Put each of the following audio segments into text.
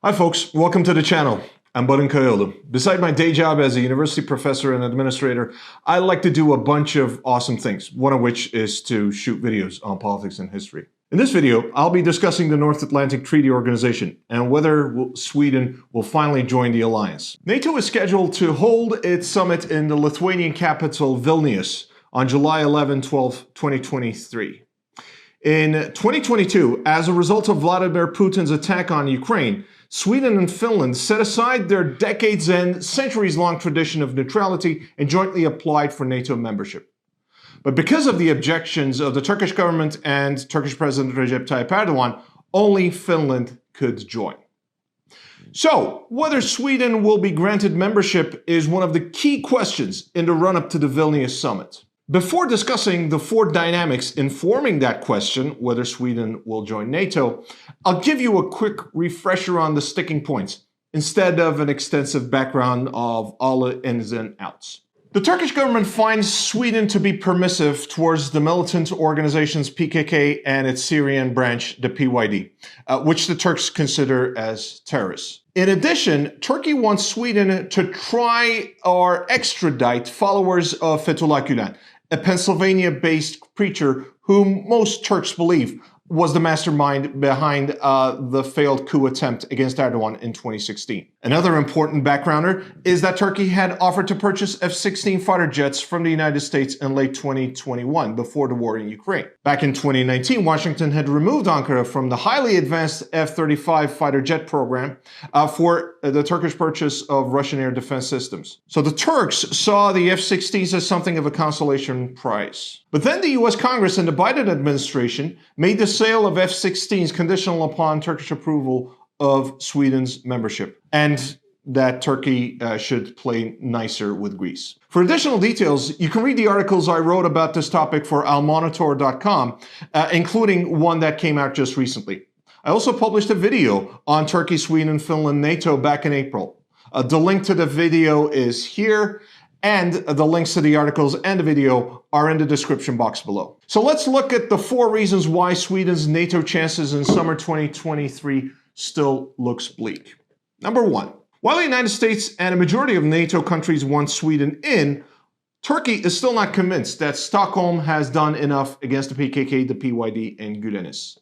Hi folks, welcome to the channel. I'm Barın Kayaoğlu. Beside my day job as a university professor and administrator, I like to do a bunch of awesome things, one of which is to shoot videos on politics and history. In this video, I'll be discussing the North Atlantic Treaty Organization and whether Sweden will finally join the alliance. NATO is scheduled to hold its summit in the Lithuanian capital Vilnius on July 11-12, 2023. In 2022, as a result of Vladimir Putin's attack on Ukraine, Sweden and Finland set aside their decades and centuries-long tradition of neutrality and jointly applied for NATO membership. But because of the objections of the Turkish government and Turkish President Recep Tayyip Erdogan, only Finland could join. So, whether Sweden will be granted membership is one of the key questions in the run-up to the Vilnius summit. Before discussing the four dynamics informing that question, whether Sweden will join NATO, I'll give you a quick refresher on the sticking points, instead of an extensive background of all the ins and outs. The Turkish government finds Sweden to be permissive towards the militant organizations PKK and its Syrian branch, the PYD, which the Turks consider as terrorists. In addition, Turkey wants Sweden to try or extradite followers of Fethullah Gülen, a Pennsylvania-based preacher whom most Turks believe was the mastermind behind the failed coup attempt against Erdogan in 2016. Another important backgrounder is that Turkey had offered to purchase F-16 fighter jets from the United States in late 2021, before the war in Ukraine. Back in 2019, Washington had removed Ankara from the highly advanced F-35 fighter jet program for the Turkish purchase of Russian air defense systems. So the Turks saw the F-16s as something of a consolation prize. But then the US Congress and the Biden administration made the sale of F-16s conditional upon Turkish approval of Sweden's membership, and that Turkey should play nicer with Greece. For additional details, you can read the articles I wrote about this topic for almonitor.com, including one that came out just recently. I also published a video on Turkey, Sweden, Finland, NATO back in April. The link to the video is here, and the links to the articles and the video are in the description box below. So let's look at the four reasons why Sweden's NATO chances in summer 2023 still looks bleak. Number one, while the United States and a majority of NATO countries want Sweden in, Turkey is still not convinced that Stockholm has done enough against the PKK, the PYD, and Gülenists.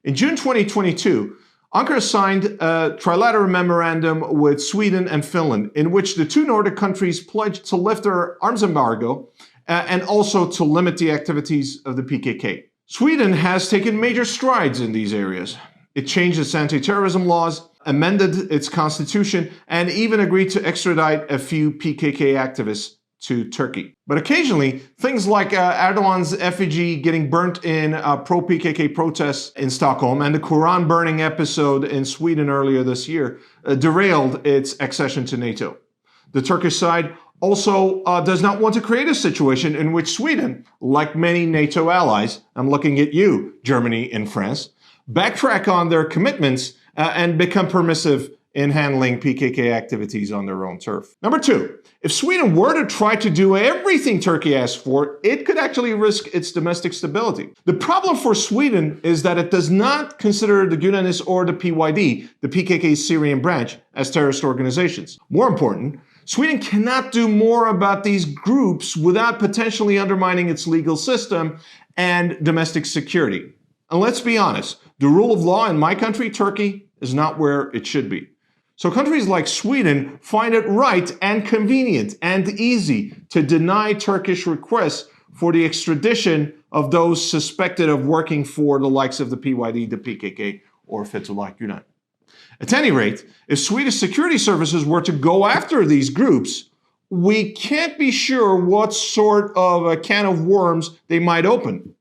In June 2022, Ankara signed a trilateral memorandum with Sweden and Finland, in which the two Nordic countries pledged to lift their arms embargo and also to limit the activities of the PKK. Sweden has taken major strides in these areas. It changed its anti-terrorism laws, amended its constitution, and even agreed to extradite a few PKK activists to Turkey. But occasionally, things like Erdogan's effigy getting burnt in pro-PKK protests in Stockholm and the Quran burning episode in Sweden earlier this year derailed its accession to NATO. The Turkish side also does not want to create a situation in which Sweden, like many NATO allies, I'm looking at you, Germany and France, backtrack on their commitments and become permissive in handling PKK activities on their own turf. Number two, if Sweden were to try to do everything Turkey asked for, it could actually risk its domestic stability. The problem for Sweden is that it does not consider the Gülenists or the PYD, the PKK's Syrian branch, as terrorist organizations. More important, Sweden cannot do more about these groups without potentially undermining its legal system and domestic security. And let's be honest, the rule of law in my country, Turkey, is not where it should be. So countries like Sweden find it right and convenient and easy to deny Turkish requests for the extradition of those suspected of working for the likes of the PYD, the PKK, or Fethullah Gülen. At any rate, if Swedish security services were to go after these groups, we can't be sure what sort of a can of worms they might open.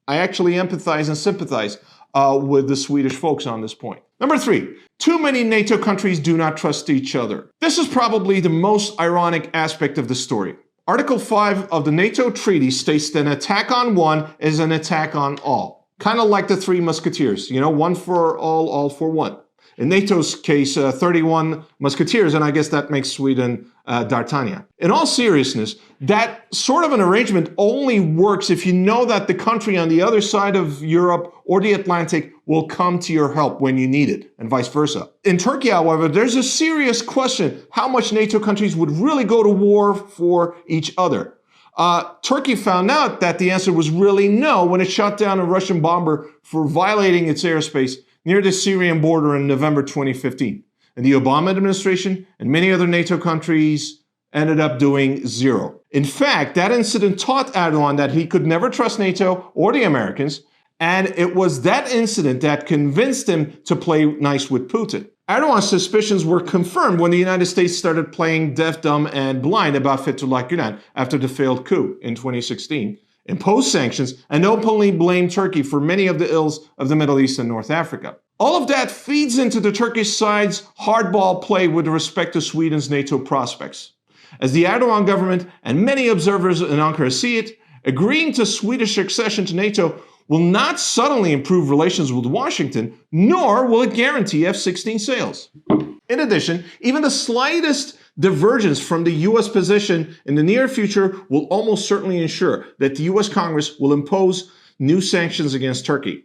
I actually empathize and sympathize with the Swedish folks on this point. Number three, too many NATO countries do not trust each other. This is probably the most ironic aspect of the story. Article 5 of the NATO treaty states that an attack on one is an attack on all. Kind of like the Three Musketeers, you know, one for all for one. In NATO's case, 31 musketeers, and I guess that makes Sweden D'Artagnan. In all seriousness, that sort of an arrangement only works if you know that the country on the other side of Europe or the Atlantic will come to your help when you need it, and vice versa. In Turkey, however, there's a serious question how much NATO countries would really go to war for each other. Turkey found out that the answer was really no when it shot down a Russian bomber for violating its airspace near the Syrian border in November 2015. And the Obama administration and many other NATO countries ended up doing zero. In fact, that incident taught Erdogan that he could never trust NATO or the Americans, and it was that incident that convinced him to play nice with Putin. Erdogan's suspicions were confirmed when the United States started playing deaf, dumb, and blind about Fethullah Gülen after the failed coup in 2016, imposed sanctions, and openly blamed Turkey for many of the ills of the Middle East and North Africa. All of that feeds into the Turkish side's hardball play with respect to Sweden's NATO prospects. As the Erdogan government and many observers in Ankara see it, agreeing to Swedish accession to NATO will not suddenly improve relations with Washington, nor will it guarantee F-16 sales. In addition, even the slightest divergence from the US position in the near future will almost certainly ensure that the US Congress will impose new sanctions against Turkey.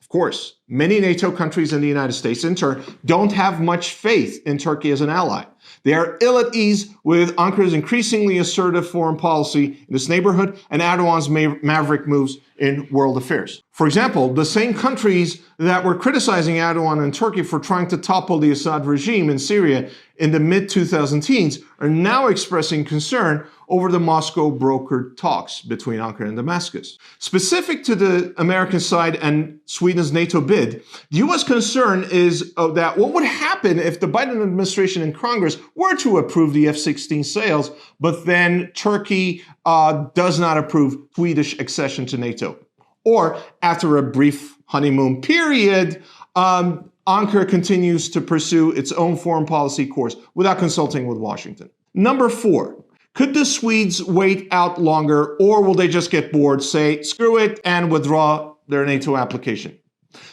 Of course, many NATO countries and the United States, in turn, don't have much faith in Turkey as an ally. They are ill at ease with Ankara's increasingly assertive foreign policy in this neighborhood and Erdogan's maverick moves in world affairs. For example, the same countries that were criticizing Erdogan and Turkey for trying to topple the Assad regime in Syria in the mid-2010s are now expressing concern over the Moscow-brokered talks between Ankara and Damascus. Specific to the American side and Sweden's NATO bid, the US concern is that what would happen if the Biden administration and Congress were to approve the F-16 sales, but then Turkey does not approve Swedish accession to NATO. Or after a brief honeymoon period, Ankara continues to pursue its own foreign policy course without consulting with Washington. Number 4. Could the Swedes wait out longer, or will they just get bored, say, screw it, and withdraw their NATO application?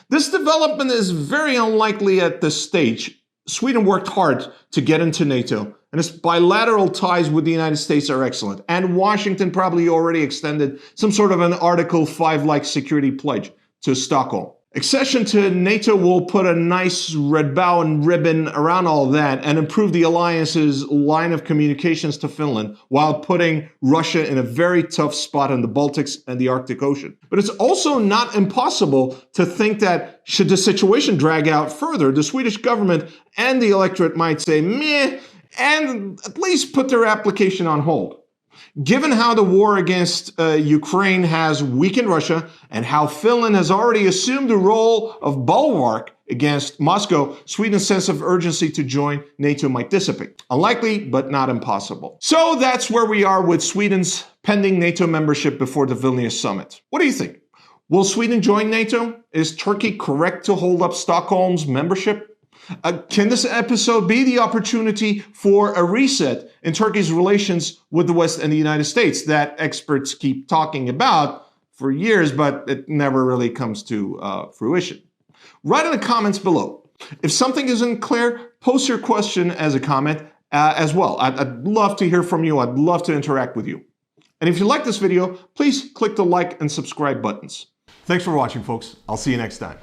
This development is very unlikely at this stage. Sweden worked hard to get into NATO, and its bilateral ties with the United States are excellent. And Washington probably already extended some sort of an Article 5-like security pledge to Stockholm. Accession to NATO will put a nice red bow and ribbon around all that and improve the alliance's line of communications to Finland while putting Russia in a very tough spot in the Baltics and the Arctic Ocean. But it's also not impossible to think that should the situation drag out further, the Swedish government and the electorate might say meh and at least put their application on hold. Given how the war against Ukraine has weakened Russia and how Finland has already assumed the role of bulwark against Moscow, Sweden's sense of urgency to join NATO might dissipate. Unlikely, but not impossible. So that's where we are with Sweden's pending NATO membership before the Vilnius summit. What do you think? Will Sweden join NATO? Is Turkey correct to hold up Stockholm's membership? Can this episode be the opportunity for a reset in Turkey's relations with the West and the United States that experts keep talking about for years, but it never really comes to fruition? Write in the comments below. If something isn't clear, post your question as a comment as well. I'd love to hear from you. I'd love to interact with you. And if you like this video, please click the like and subscribe buttons. Thanks for watching, folks. I'll see you next time.